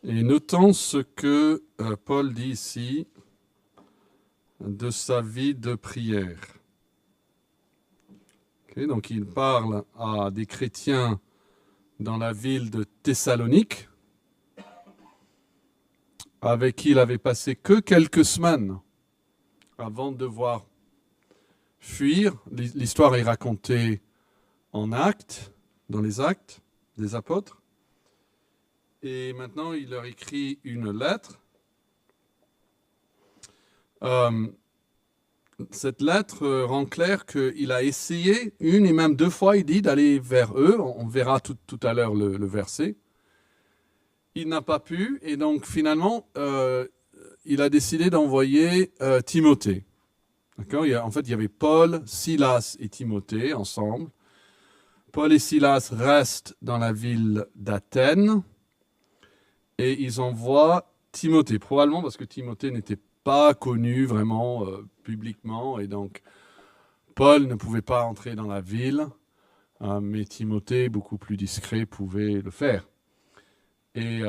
Et notons ce que Paul dit ici de sa vie de prière. Okay, donc il parle à des chrétiens dans la ville de Thessalonique, avec qui il avait passé que quelques semaines avant de devoir fuir. L'histoire est racontée en actes, dans les actes des apôtres. Et maintenant, il leur écrit une lettre. Cette lettre rend clair qu'il a essayé une et même deux fois, il dit, d'aller vers eux. On verra tout à l'heure le verset. Il n'a pas pu, et donc finalement, il a décidé d'envoyer Timothée. D'accord? En fait, il y avait Paul, Silas et Timothée ensemble. Paul et Silas restent dans la ville d'Athènes et ils envoient Timothée, probablement parce que Timothée n'était pas connu vraiment publiquement et donc Paul ne pouvait pas entrer dans la ville, mais Timothée, beaucoup plus discret, pouvait le faire. Et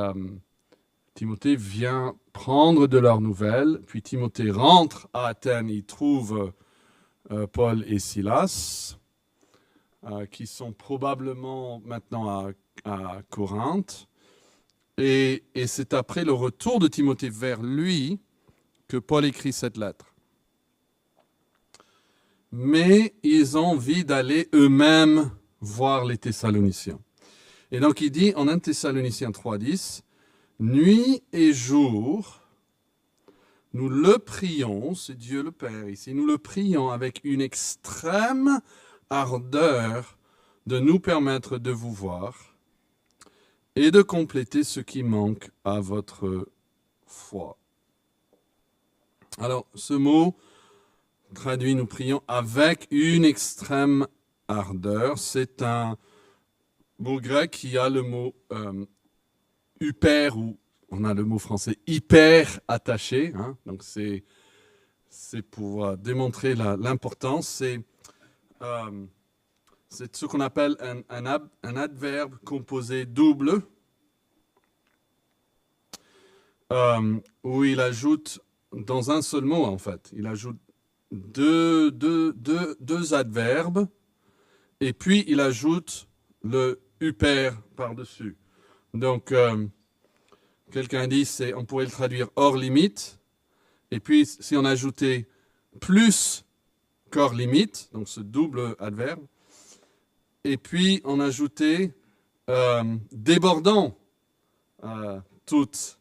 Timothée vient prendre de leurs nouvelles, puis Timothée rentre à Athènes, il trouve Paul et Silas, qui sont probablement maintenant à Corinthe. Et c'est après le retour de Timothée vers lui que Paul écrit cette lettre. Mais ils ont envie d'aller eux-mêmes voir les Thessaloniciens. Et donc il dit en 1 Thessaloniciens 3,10, « Nuit et jour, nous le prions, c'est Dieu le Père ici, nous le prions avec une extrême ardeur de nous permettre de vous voir et de compléter ce qui manque à votre foi. » Alors, ce mot traduit « nous prions avec une extrême ardeur », c'est un mot grec qui a le mot hyper, ou on a le mot français hyper attaché, hein, donc c'est pour démontrer l'importance, c'est ce qu'on appelle un adverbe composé double, où il ajoute dans un seul mot, en fait, il ajoute deux adverbes, et puis il ajoute le hyper par-dessus. Donc, quelqu'un dit, on pourrait le traduire hors limite, et puis si on ajoutait plus qu'hors limite, donc ce double adverbe, et puis on ajoutait débordant toutes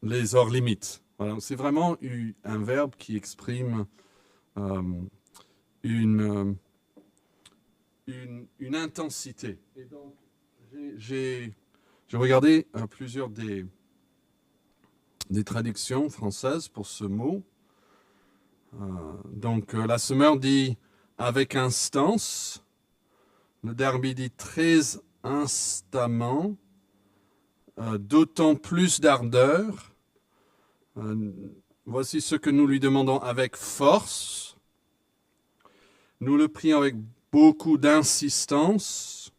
les hors limites. Voilà, c'est vraiment un verbe qui exprime une intensité. Et donc, j'ai regardé plusieurs des traductions françaises pour ce mot. Donc, la Semeur dit avec instance, le Derby dit très instamment, d'autant plus d'ardeur. Voici ce que nous lui demandons avec force. Nous le prions avec beaucoup d'insistance.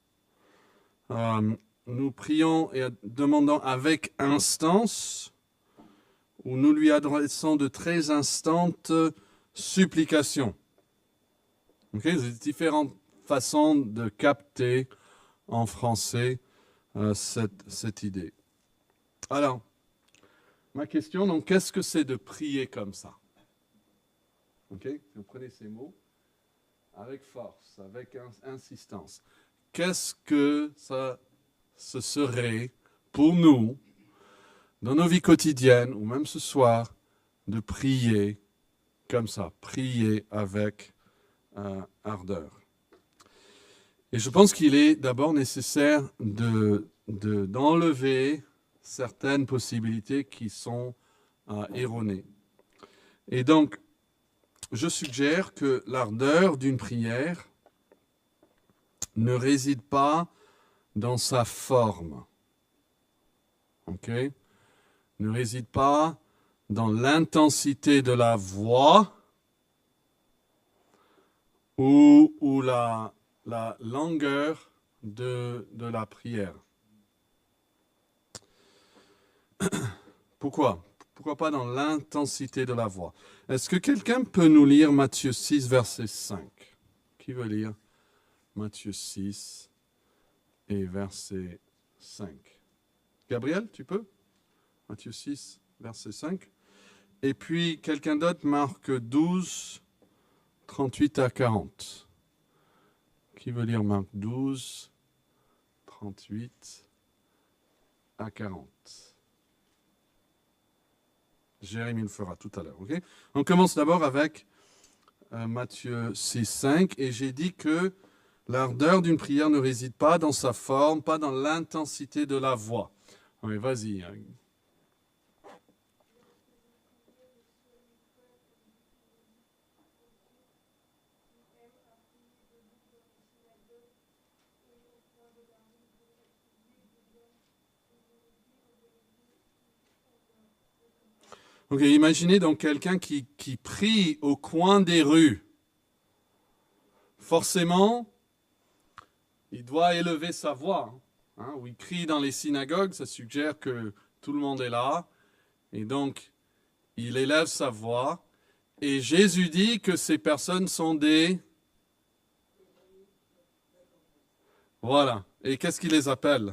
Nous prions et demandons avec instance, ou nous lui adressons de très instantes supplications. Okay? C'est différentes façons de capter en français cette idée. Alors, ma question, donc, qu'est-ce que c'est de prier comme ça? Okay? Vous prenez ces mots avec force, avec insistance. Qu'est-ce que ce serait pour nous, dans nos vies quotidiennes, ou même ce soir, de prier comme ça, prier avec ardeur? Et je pense qu'il est d'abord nécessaire d'enlever certaines possibilités qui sont erronées. Et donc, je suggère que l'ardeur d'une prière ne réside pas dans sa forme. Ok? Ne réside pas dans l'intensité de la voix ou la longueur de la prière. Pourquoi? Pourquoi pas dans l'intensité de la voix? Est-ce que quelqu'un peut nous lire Matthieu 6, verset 5? Qui veut lire Matthieu 6 et verset 5? Gabriel, tu peux? Matthieu 6, verset 5. Et puis, quelqu'un d'autre, Marc 12, 38 à 40. Qui veut lire Marc 12, 38 à 40? Jérémie le fera tout à l'heure. Okay? On commence d'abord avec Matthieu 6, 5. Et j'ai dit que l'ardeur d'une prière ne réside pas dans sa forme, pas dans l'intensité de la voix. Oui, vas-y. Ok, imaginez donc quelqu'un qui prie au coin des rues. Forcément, il doit élever sa voix. Hein, ou il crie dans les synagogues, ça suggère que tout le monde est là. Et donc, il élève sa voix. Et Jésus dit que ces personnes sont des... Voilà. Et qu'est-ce qu'il les appelle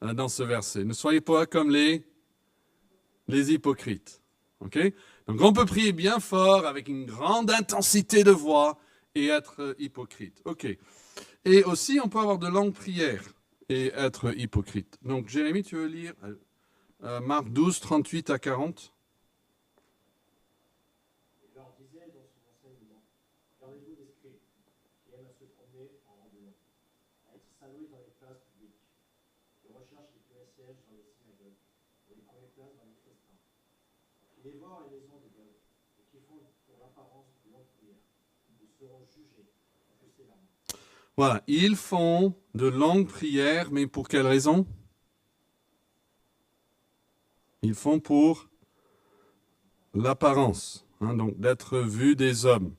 dans ce verset? Ne soyez pas comme les hypocrites. Okay? Donc on peut prier bien fort avec une grande intensité de voix et être hypocrite. Ok. Et aussi on peut avoir de longues prières et être hypocrite. Donc Jérémie, tu veux lire Marc 12, 38 à 40? Il leur disait dans son enseignement, gardez-vous des scribes qui aiment à se promener en randonnant, à être salués dans les places publiques, qui recherchent les plus sièges dans les synagogues et les premières places dans les festins, qui dévorent les maisons des veuves et qui font pour l'apparence de longues prières. Ils seront jugés plus sévèrement. Voilà, ils font de longues prières, mais pour quelle raison? Ils font pour l'apparence, hein, donc d'être vus des hommes.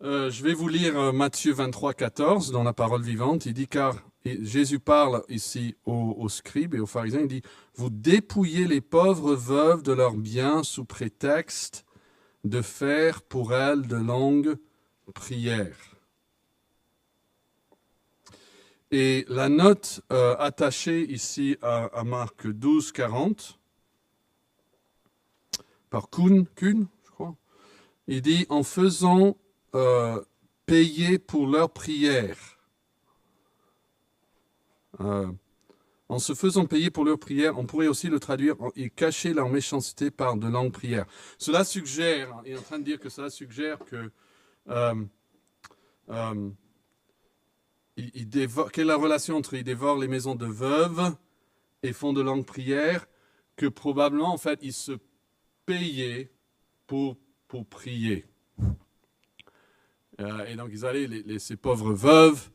Je vais vous lire Matthieu 23, 14 dans la parole vivante. Il dit, car Jésus parle ici aux scribes et aux pharisiens, il dit, vous dépouillez les pauvres veuves de leurs biens sous prétexte de faire pour elles de longues prières. Et la note attachée ici à Marc 12, 40, par Kuhn, je crois, il dit, en faisant payer pour leurs prières. En se faisant payer pour leurs prières, on pourrait aussi le traduire et cacher leur méchanceté par de longues prières. Cela suggère, il est en train de dire que cela suggère que quelle est la relation entre ils dévorent les maisons de veuves et font de longues prières, que probablement en fait ils se payaient pour prier. Et donc ils allaient, ces pauvres veuves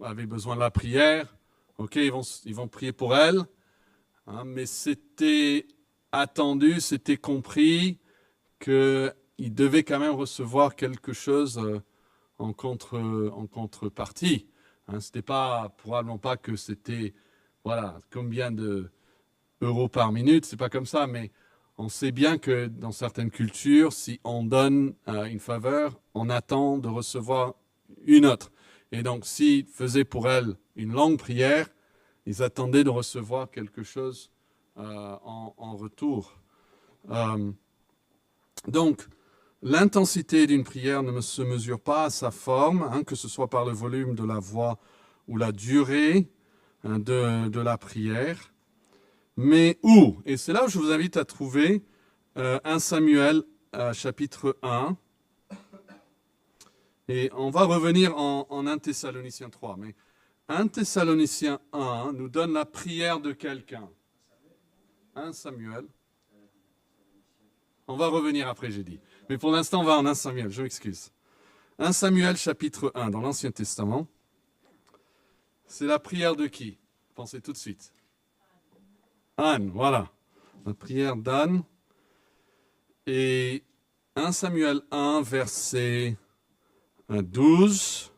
avaient besoin de la prière. Ok, ils vont prier pour elles, hein, mais c'était attendu, c'était compris qu'ils devaient quand même recevoir quelque chose en contrepartie. Hein, c'était probablement pas que c'était, voilà, combien d'euros par minute, c'est pas comme ça, mais on sait bien que dans certaines cultures, si on donne une faveur, on attend de recevoir une autre. Et donc, s'ils faisaient pour elles une longue prière, ils attendaient de recevoir quelque chose en retour. Donc, l'intensité d'une prière ne se mesure pas à sa forme, hein, que ce soit par le volume de la voix ou la durée de la prière, mais où? Et c'est là où je vous invite à trouver 1 Samuel chapitre 1. Et on va revenir en 1 Thessaloniciens 3. Mais 1 Thessaloniciens 1 nous donne la prière de quelqu'un. 1 Samuel. On va revenir après, j'ai dit. Mais pour l'instant, on va en 1 Samuel, je m'excuse. 1 Samuel chapitre 1 dans l'Ancien Testament. C'est la prière de qui? Pensez tout de suite. Anne, voilà. La prière d'Anne. Et 1 Samuel 1, verset 12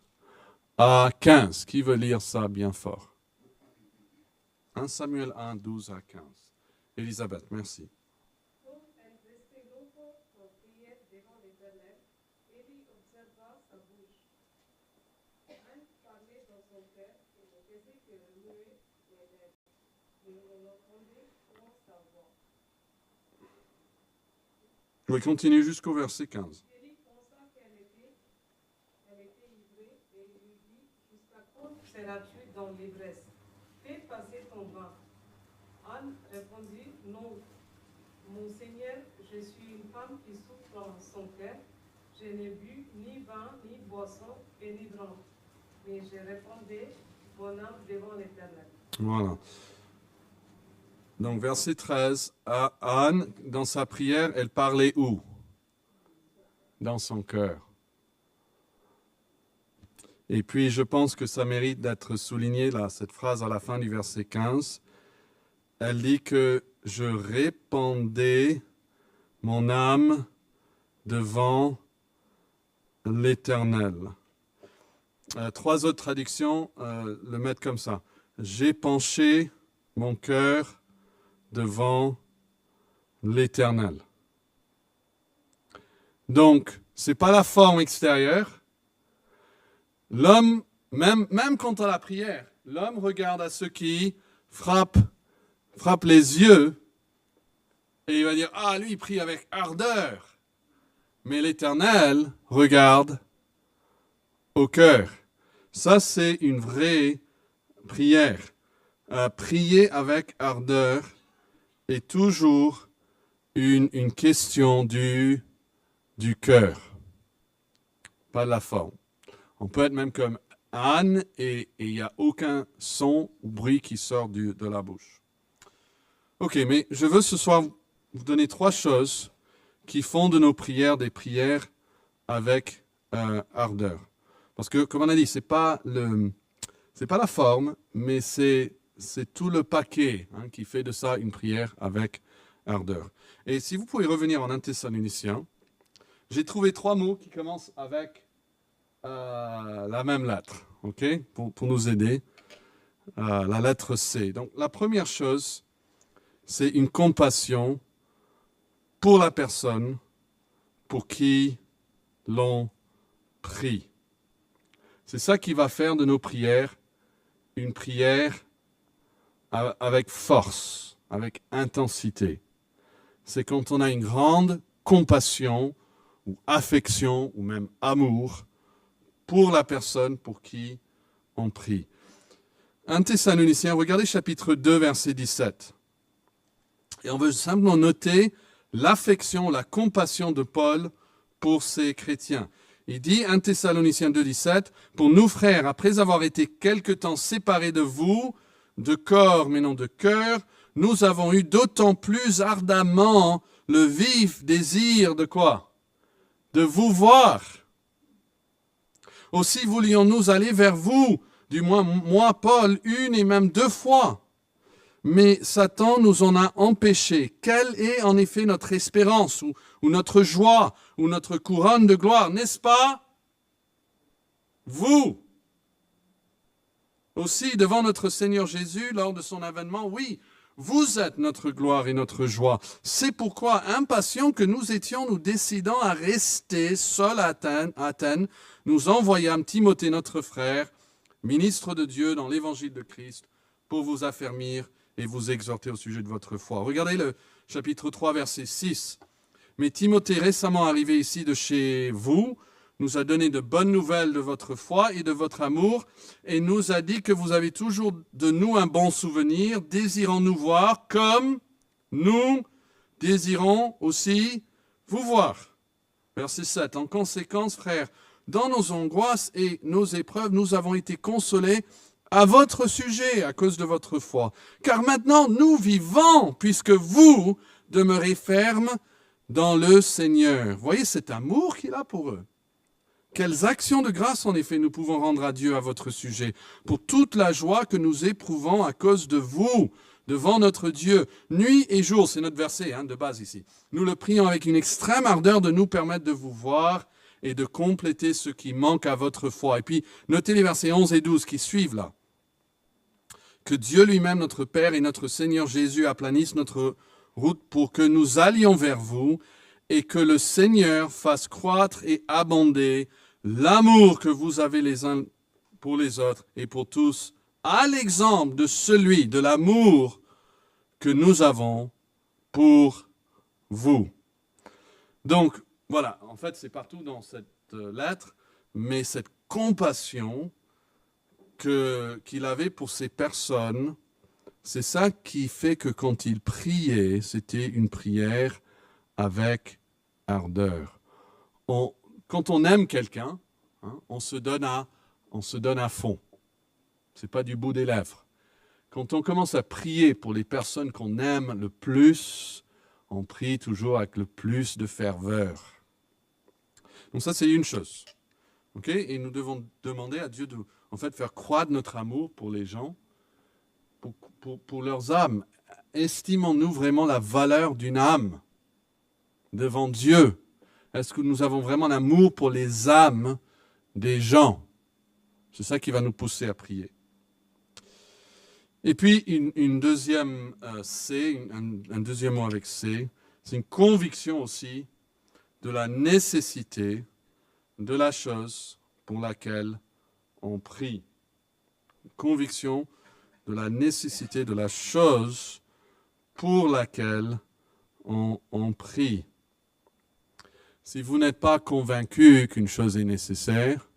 à 15. Qui veut lire ça bien fort? 1 Samuel 1, 12 à 15. Elisabeth, merci. Comme elle restait longtemps en prière devant l'Éternel, Élie observa sa bouche. Anne parlait dans son cœur et ne faisait que remuer les lèvres, mais on entendait point sa voix. Je vais continuer jusqu'au verset 15. Élie pensa qu'elle était ivrée et lui dit, jusqu'à quand seras-tu dans l'ivresse? Fais passer ton vin. Anne répondit, non, mon Seigneur, je suis une femme qui souffre en son cœur. Je n'ai bu ni vin, ni boisson pénibrante. Mais je répondais mon âme devant l'Éternel. Voilà. Donc, verset 13. Anne, dans sa prière, elle parlait où? Dans son cœur. Et puis, je pense que ça mérite d'être souligné, là, cette phrase à la fin du verset 15. Elle dit que je répandais mon âme devant l'Éternel. 3 autres traductions le mettent comme ça. J'ai penché mon cœur devant l'Éternel. Donc, c'est pas la forme extérieure. L'homme, même quant à la prière, l'homme regarde à ceux qui frappent les yeux et il va dire, ah, lui, il prie avec ardeur. Mais l'Éternel regarde au cœur. Ça, c'est une vraie prière. Prier avec ardeur est toujours une question du cœur, pas de la forme. On peut être même comme Anne et il n'y a aucun son ou bruit qui sort de la bouche. Ok, mais je veux ce soir vous donner 3 choses qui font de nos prières des prières avec ardeur. Parce que, comme on a dit, c'est pas la forme, mais c'est tout le paquet qui fait de ça une prière avec ardeur. Et si vous pouvez revenir en 1 Thessaloniciens, j'ai trouvé 3 mots qui commencent avec la même lettre, ok, pour nous aider. La lettre C. Donc, la première chose, c'est une compassion pour la personne pour qui l'on prie. C'est ça qui va faire de nos prières une prière avec force, avec intensité. C'est quand on a une grande compassion ou affection ou même amour pour la personne pour qui on prie. 1 Thessaloniciens, regardez chapitre 2, verset 17. Et on veut simplement noter l'affection, la compassion de Paul pour ces chrétiens. Il dit, 1 Thessaloniciens 2, 17, « Pour nous, frères, après avoir été quelque temps séparés de vous, de corps mais non de cœur, nous avons eu d'autant plus ardemment le vif désir de quoi? De vous voir. Aussi voulions-nous aller vers vous, du moins moi, Paul, 1 et même 2 fois. Mais Satan nous en a empêchés. Quelle est en effet notre espérance ou notre joie ou notre couronne de gloire, n'est-ce pas? Vous. Aussi, devant notre Seigneur Jésus, lors de son avènement, oui, vous êtes notre gloire et notre joie. C'est pourquoi, impatients que nous étions, nous décidant à rester seuls à Athènes, nous envoyâmes Timothée, notre frère, ministre de Dieu dans l'évangile de Christ, pour vous affermir et vous exhorter au sujet de votre foi. Regardez le chapitre 3, verset 6. Mais Timothée, récemment arrivé ici de chez vous, nous a donné de bonnes nouvelles de votre foi et de votre amour, et nous a dit que vous avez toujours de nous un bon souvenir, désirant nous voir comme nous désirons aussi vous voir. Verset 7. En conséquence, frères, dans nos angoisses et nos épreuves, nous avons été consolés à votre sujet, à cause de votre foi. Car maintenant, nous vivons, puisque vous demeurez fermes dans le Seigneur. Voyez cet amour qu'il a pour eux. Quelles actions de grâce, en effet, nous pouvons rendre à Dieu à votre sujet, pour toute la joie que nous éprouvons à cause de vous, devant notre Dieu. Nuit et jour, c'est notre verset de base ici. Nous le prions avec une extrême ardeur de nous permettre de vous voir et de compléter ce qui manque à votre foi. Et puis, notez les versets 11 et 12 qui suivent là. que Dieu lui-même, notre Père et notre Seigneur Jésus aplanissent notre route pour que nous allions vers vous et que le Seigneur fasse croître et abonder l'amour que vous avez les uns pour les autres et pour tous, à l'exemple de celui de l'amour que nous avons pour vous. Donc, voilà, en fait, c'est partout dans cette lettre, mais cette compassion qu'il avait pour ces personnes, c'est ça qui fait que quand il priait, c'était une prière avec ardeur. Quand on aime quelqu'un, hein, on se donne à fond. C'est pas du bout des lèvres. Quand on commence à prier pour les personnes qu'on aime le plus, on prie toujours avec le plus de ferveur. Donc ça, c'est une chose. Okay? Et nous devons demander à Dieu de faire croître notre amour pour les gens, pour leurs âmes. Estimons-nous vraiment la valeur d'une âme devant Dieu? Est-ce que nous avons vraiment l'amour pour les âmes des gens? C'est ça qui va nous pousser à prier. Et puis, une deuxième C, un deuxième mot avec C, c'est une conviction aussi de la nécessité de la chose pour laquelle on prie. Une conviction de la nécessité de la chose pour laquelle on prie. Si vous n'êtes pas convaincu qu'une chose est nécessaire,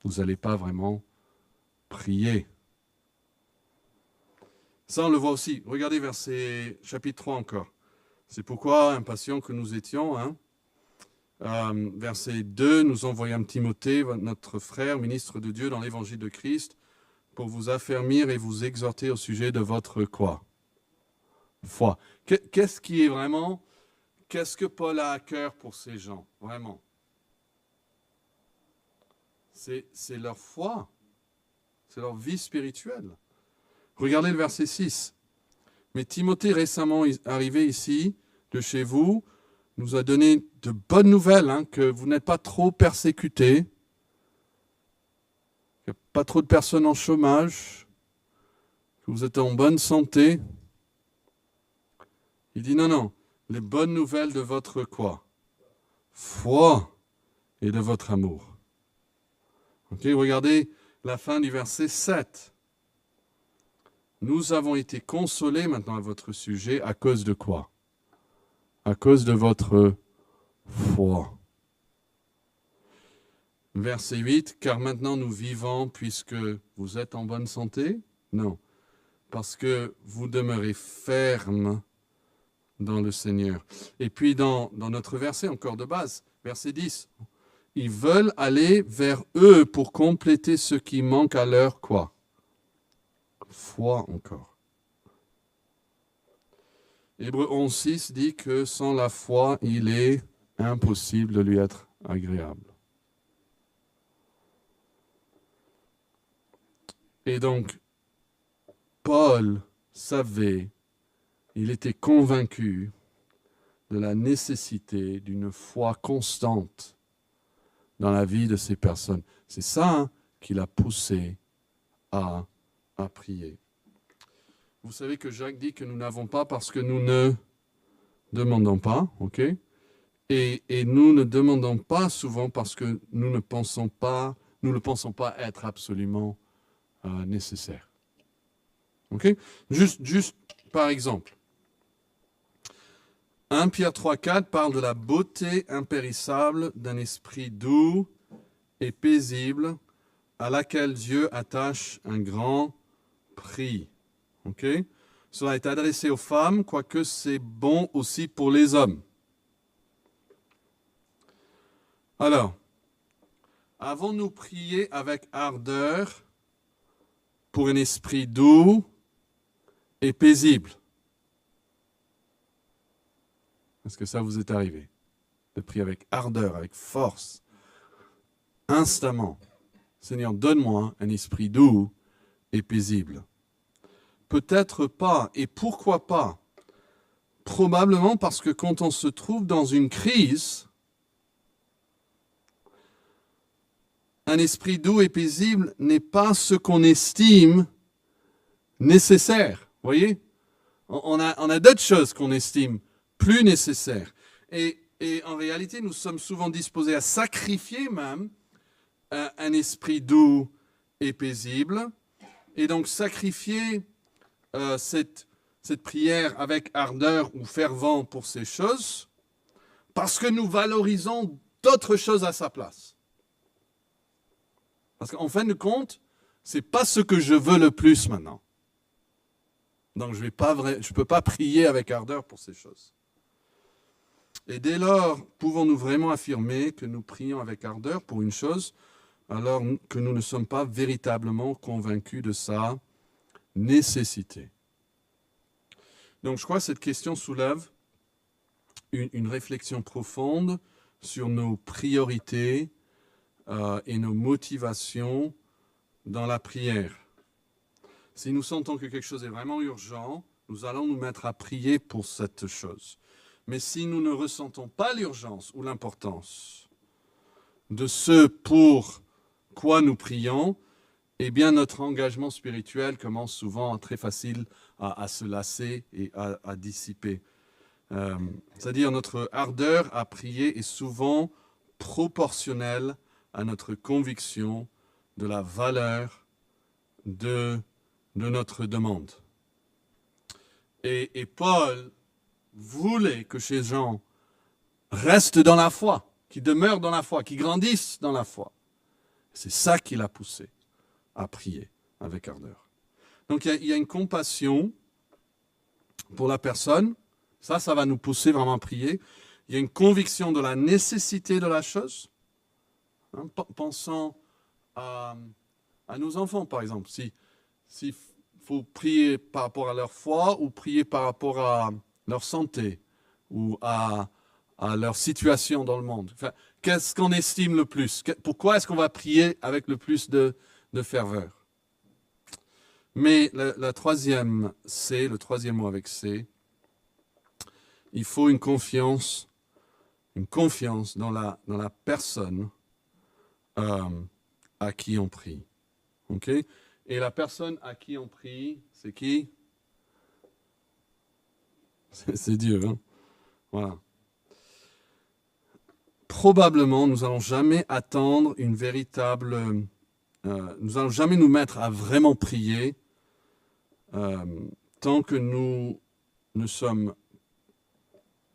vous n'allez pas vraiment prier. Ça, on le voit aussi. Regardez chapitre 3 encore. C'est pourquoi, impatients que nous étions, verset 2, nous envoyons Timothée, notre frère, ministre de Dieu dans l'évangile de Christ, pour vous affermir et vous exhorter au sujet de votre quoi? Foi. Qu'est-ce que Paul a à cœur pour ces gens, vraiment? C'est leur foi, c'est leur vie spirituelle. Regardez le verset 6. Mais Timothée, récemment arrivé ici, de chez vous, nous a donné de bonnes nouvelles, que vous n'êtes pas trop persécutés, qu'il n'y a pas trop de personnes en chômage, que vous êtes en bonne santé. Il dit non, les bonnes nouvelles de votre quoi? Foi et de votre amour. Okay, regardez la fin du verset 7. Nous avons été consolés maintenant à votre sujet à cause de quoi? À cause de votre foi. Verset 8, car maintenant nous vivons puisque vous êtes en bonne santé? Non, parce que vous demeurez ferme dans le Seigneur. Et puis dans notre verset encore de base, verset 10, ils veulent aller vers eux pour compléter ce qui manque à leur quoi? Foi encore. Hébreux 11.6 dit que sans la foi, il est impossible de lui être agréable. Et donc, Paul savait, il était convaincu de la nécessité d'une foi constante dans la vie de ces personnes. C'est ça qui l'a poussé à prier. Vous savez que Jacques dit que nous n'avons pas parce que nous ne demandons pas, ok? Et nous ne demandons pas souvent parce que nous ne pensons pas être absolument nécessaire. Ok? Juste par exemple, 1 Pierre 3,4 parle de la beauté impérissable d'un esprit doux et paisible à laquelle Dieu attache un grand prix. Okay? Cela est adressé aux femmes, quoique c'est bon aussi pour les hommes. Alors, avons-nous prié avec ardeur pour un esprit doux et paisible? Est-ce que ça vous est arrivé? De prier avec ardeur, avec force, instamment. Seigneur, donne-moi un esprit doux et paisible. Peut-être pas, et pourquoi pas? Probablement parce que quand on se trouve dans une crise, un esprit doux et paisible n'est pas ce qu'on estime nécessaire. Vous voyez? On a d'autres choses qu'on estime plus nécessaires. Et en réalité, nous sommes souvent disposés à sacrifier même un esprit doux et paisible. Et donc sacrifier cette prière avec ardeur ou fervent pour ces choses, parce que nous valorisons d'autres choses à sa place. Parce qu'en fin de compte, c'est pas ce que je veux le plus maintenant. Donc je peux pas prier avec ardeur pour ces choses. Et dès lors, pouvons-nous vraiment affirmer que nous prions avec ardeur pour une chose, alors que nous ne sommes pas véritablement convaincus de sa nécessité? Donc je crois que cette question soulève une réflexion profonde sur nos priorités et nos motivations dans la prière. Si nous sentons que quelque chose est vraiment urgent, nous allons nous mettre à prier pour cette chose. Mais si nous ne ressentons pas l'urgence ou l'importance de ce pour quoi nous prions, eh bien notre engagement spirituel commence souvent très facile à se lasser et à dissiper. C'est-à-dire notre ardeur à prier est souvent proportionnelle à notre conviction de la valeur de notre demande. Et Paul voulait que ces gens restent dans la foi, qu'ils demeurent dans la foi, qu'ils grandissent dans la foi. C'est ça qui l'a poussé à prier avec ardeur. Donc il y a une compassion pour la personne. Ça va nous pousser vraiment à prier. Il y a une conviction de la nécessité de la chose. Pensons à nos enfants, par exemple. S'il faut prier par rapport à leur foi ou prier par rapport à leur santé ou à leur situation dans le monde. Enfin, qu'est-ce qu'on estime le plus? Pourquoi est-ce qu'on va prier avec le plus de ferveur? Mais le troisième mot avec C, il faut une confiance dans la personne à qui on prie. Okay? Et la personne à qui on prie, c'est qui? C'est Dieu. Hein? Voilà. Probablement, nous n'allons jamais attendre une véritable... nous n'allons jamais nous mettre à vraiment prier tant que nous ne sommes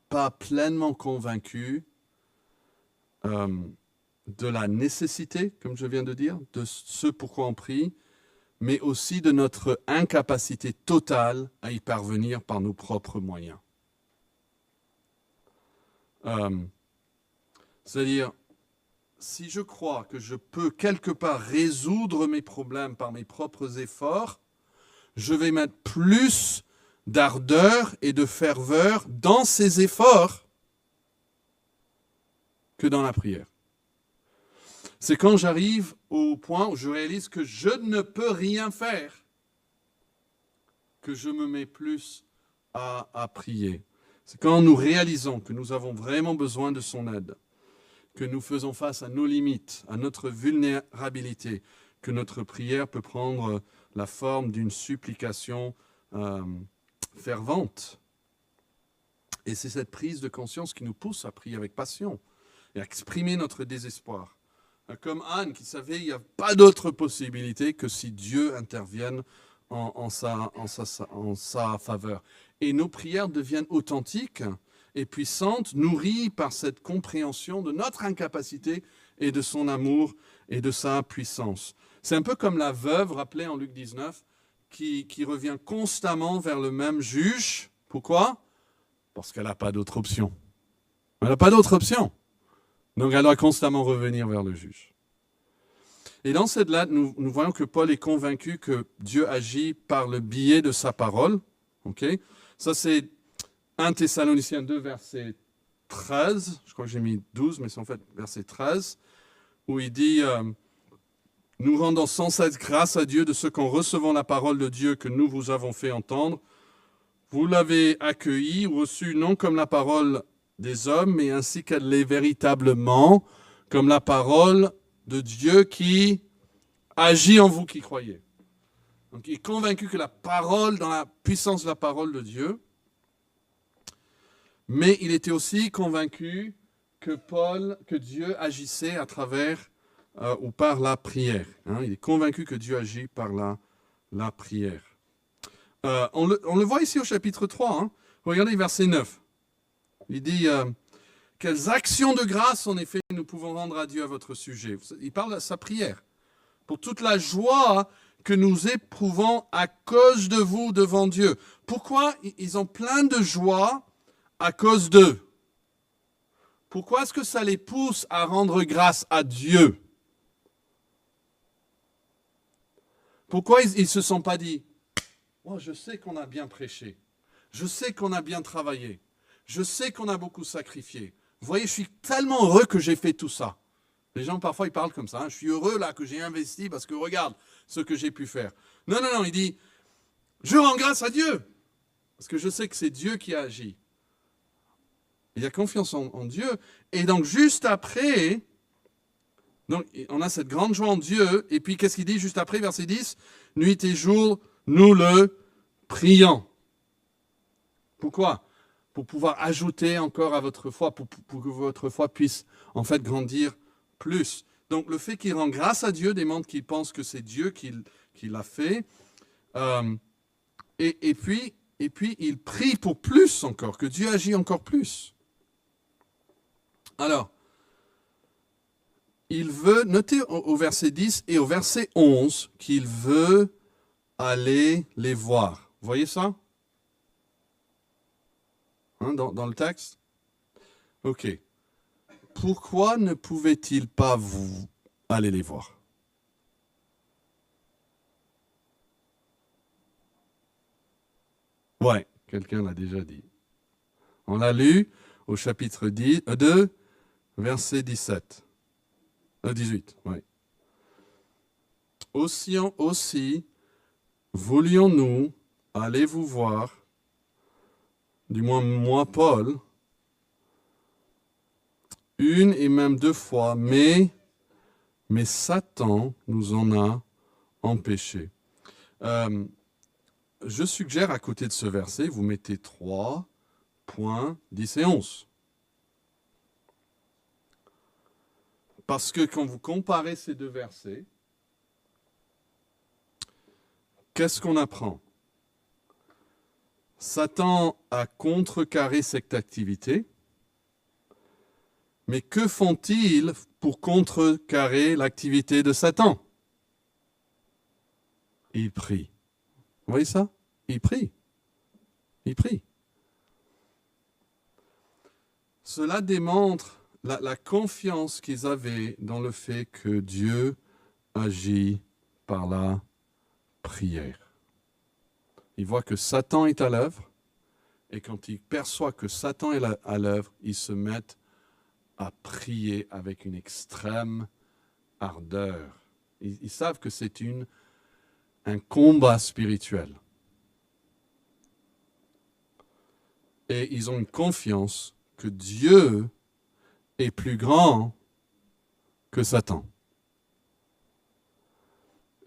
pas pleinement convaincus de la nécessité, comme je viens de dire, de ce pourquoi on prie, mais aussi de notre incapacité totale à y parvenir par nos propres moyens. C'est-à-dire, si je crois que je peux quelque part résoudre mes problèmes par mes propres efforts, je vais mettre plus d'ardeur et de ferveur dans ces efforts que dans la prière. C'est quand j'arrive au point où je réalise que je ne peux rien faire que je me mets plus à prier. C'est quand nous réalisons que nous avons vraiment besoin de son aide, que nous faisons face à nos limites, à notre vulnérabilité, que notre prière peut prendre la forme d'une supplication fervente. Et c'est cette prise de conscience qui nous pousse à prier avec passion et à exprimer notre désespoir. Comme Anne qui savait qu'il n'y a pas d'autre possibilité que si Dieu intervienne en sa faveur. Et nos prières deviennent authentiques et puissantes, nourries par cette compréhension de notre incapacité et de son amour et de sa puissance. C'est un peu comme la veuve, rappelée en Luc 19, qui revient constamment vers le même juge. Pourquoi? Parce qu'elle n'a pas d'autre option. Elle n'a pas d'autre option. Donc elle doit constamment revenir vers le juge. Et dans cette lettre, nous voyons que Paul est convaincu que Dieu agit par le biais de sa parole. Okay? Ça, c'est 1 Thessaloniciens 2, verset 13. Je crois que j'ai mis 12, mais c'est en fait verset 13, où il dit « Nous rendons sans cesse grâce à Dieu de ce qu'en recevant la parole de Dieu que nous vous avons fait entendre, vous l'avez accueillie ou reçue non comme la parole des hommes, mais ainsi qu'elle l'est véritablement, comme la parole de Dieu qui agit en vous qui croyez. » Donc il est convaincu que la parole, dans la puissance de la parole de Dieu, mais il était aussi convaincu que Dieu agissait à travers ou par la prière. Hein. Il est convaincu que Dieu agit par la prière. On le voit ici au chapitre 3. Hein. Regardez verset 9. Il dit quelles actions de grâce, en effet, nous pouvons rendre à Dieu à votre sujet. Il parle de sa prière. Pour toute la joie que nous éprouvons à cause de vous devant Dieu. Pourquoi ils ont plein de joie à cause d'eux? Pourquoi est-ce que ça les pousse à rendre grâce à Dieu? Pourquoi ils ne se sont pas dit, oh, je sais qu'on a bien prêché, je sais qu'on a bien travaillé, je sais qu'on a beaucoup sacrifié. Vous voyez, je suis tellement heureux que j'ai fait tout ça. Les gens, parfois, ils parlent comme ça. Hein. Je suis heureux là que j'ai investi parce que regarde ce que j'ai pu faire. Non, non, non, il dit, je rends grâce à Dieu parce que je sais que c'est Dieu qui a agi. Il a confiance en Dieu. Et donc, juste après, donc, on a cette grande joie en Dieu. Et puis, qu'est-ce qu'il dit juste après, verset 10? Nuit et jour, nous le prions. Pourquoi? Pour pouvoir ajouter encore à votre foi, pour que votre foi puisse en fait grandir plus. Donc, le fait qu'il rend grâce à Dieu démontre qu'il pense que c'est Dieu qui l'a fait. Et puis, il prie pour plus encore, que Dieu agit encore plus. Alors, il veut, notez au verset 10 et au verset 11, qu'il veut aller les voir. Vous voyez ça? Hein, dans le texte? Ok. Pourquoi ne pouvait-il pas vous aller les voir? Ouais, quelqu'un l'a déjà dit. On l'a lu au chapitre 2, verset 18. Ouais. Aussi voulions-nous aller vous voir, du moins moi, Paul, une et même 2 fois, mais Satan nous en a empêchés. Je suggère à côté de ce verset, vous mettez 3 points 10 et 11. Parce que quand vous comparez ces deux versets, qu'est-ce qu'on apprend? Satan a contrecarré cette activité, mais que font-ils pour contrecarrer l'activité de Satan? Ils prient. Vous voyez ça? Ils prient. Ils prient. Cela démontre la confiance qu'ils avaient dans le fait que Dieu agit par la prière. Ils voient que Satan est à l'œuvre, et quand ils perçoivent que Satan est à l'œuvre, ils se mettent à prier avec une extrême ardeur. Ils savent que c'est un combat spirituel. Et ils ont une confiance que Dieu est plus grand que Satan.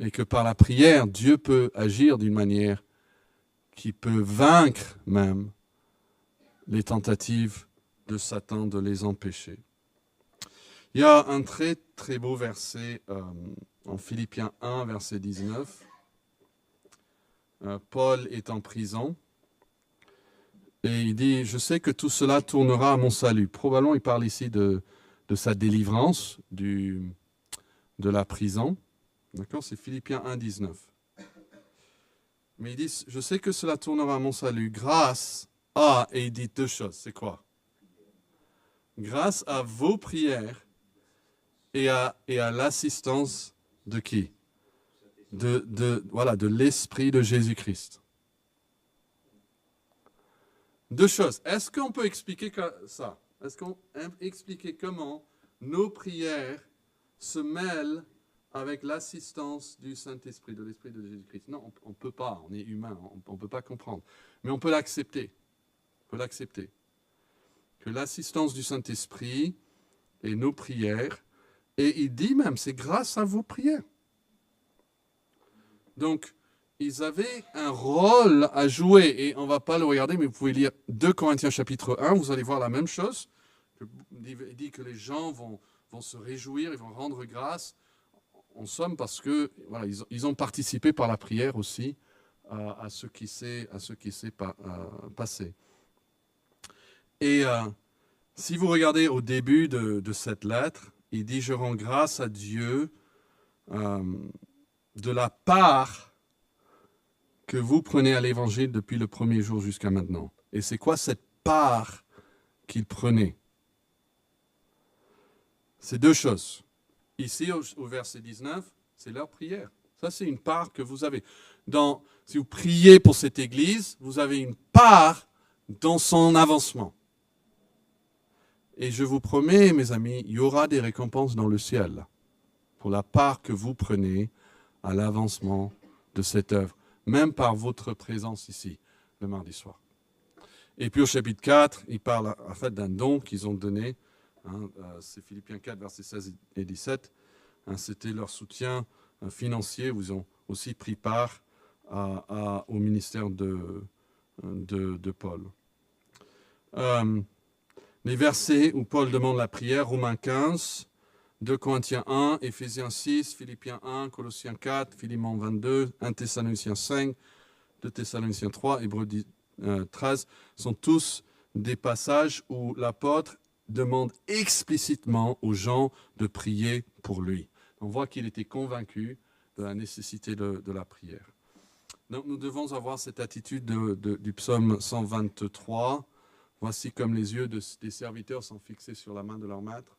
Et que par la prière, Dieu peut agir d'une manière qui peut vaincre même les tentatives de Satan de les empêcher. Il y a un très très beau verset en Philippiens 1, verset 19. Paul est en prison et il dit « Je sais que tout cela tournera à mon salut ». Probablement, il parle ici de sa délivrance de la prison. D'accord, c'est Philippiens 1, 19. Mais il dit « Je sais que cela tournera à mon salut grâce à », et il dit 2 choses. C'est quoi? Grâce à vos prières et à l'assistance de qui? De l'Esprit de Jésus-Christ. 2 choses. Est-ce qu'on peut expliquer ça? Est-ce qu'on peut expliquer comment nos prières se mêlent avec l'assistance du Saint-Esprit, de l'Esprit de Jésus-Christ? Non, on ne peut pas. On est humain. On ne peut pas comprendre. Mais on peut l'accepter. On peut l'accepter. Que l'assistance du Saint-Esprit et nos prières, et il dit même, c'est grâce à vos prières. Donc, ils avaient un rôle à jouer. Et on ne va pas le regarder, mais vous pouvez lire 2 Corinthiens chapitre 1, vous allez voir la même chose. Il dit que les gens vont se réjouir, ils vont rendre grâce, en somme, parce que voilà, ils ont participé par la prière aussi à ce qui s'est passé. Et si vous regardez au début de cette lettre, il dit « Je rends grâce à Dieu de la part que vous prenez à l'Évangile depuis le premier jour jusqu'à maintenant. » Et c'est quoi cette part qu'il prenait? C'est 2 choses. Ici, au verset 19, c'est leur prière. Ça, c'est une part que vous avez. Si vous priez pour cette Église, vous avez une part dans son avancement. Et je vous promets, mes amis, il y aura des récompenses dans le ciel pour la part que vous prenez à l'avancement de cette œuvre, même par votre présence ici, le mardi soir. Et puis au chapitre 4, il parle en fait d'un don qu'ils ont donné. C'est Philippiens 4, versets 16 et 17. C'était leur soutien financier. Ils ont aussi pris part au ministère de Paul. Les versets où Paul demande la prière, Romains 15, 2 Corinthiens 1, Éphésiens 6, Philippiens 1, Colossiens 4, Philémon 22, 1 Thessaloniciens 5, 2 Thessaloniciens 3, Hébreux 13, sont tous des passages où l'apôtre demande explicitement aux gens de prier pour lui. On voit qu'il était convaincu de la nécessité de la prière. Donc nous devons avoir cette attitude du psaume 123. Voici comme les yeux des serviteurs sont fixés sur la main de leur maître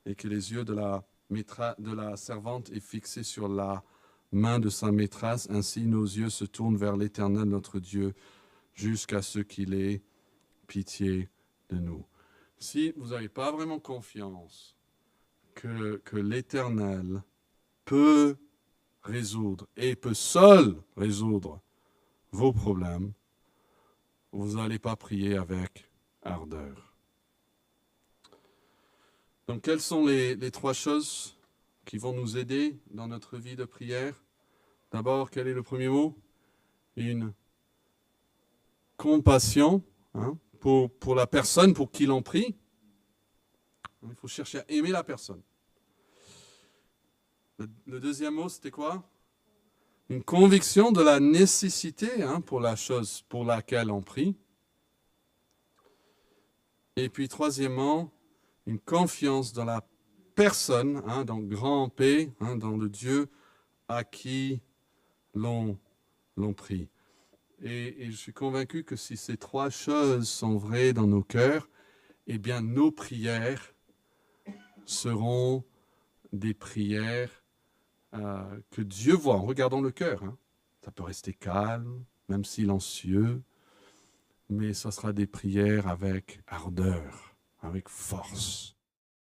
et que les yeux de la servante est fixés sur la main de sa maîtresse. Ainsi nos yeux se tournent vers l'Éternel notre Dieu jusqu'à ce qu'il ait pitié de nous. Si vous n'avez pas vraiment confiance que l'Éternel peut résoudre et peut seul résoudre vos problèmes, vous n'allez pas prier avec ardeur. Donc, quelles sont les 3 choses qui vont nous aider dans notre vie de prière? D'abord, quel est le premier mot? Une compassion pour la personne pour qui l'on prie. Il faut chercher à aimer la personne. Le deuxième mot, c'était quoi? Une conviction de la nécessité pour la chose pour laquelle on prie. Et puis, troisièmement, une confiance dans la personne, dans grand P, dans le Dieu à qui l'on prie. Et je suis convaincu que si ces 3 choses sont vraies dans nos cœurs, eh bien, nos prières seront des prières que Dieu voit. Regardons le cœur. Ça peut rester calme, même silencieux, mais ce sera des prières avec ardeur, avec force.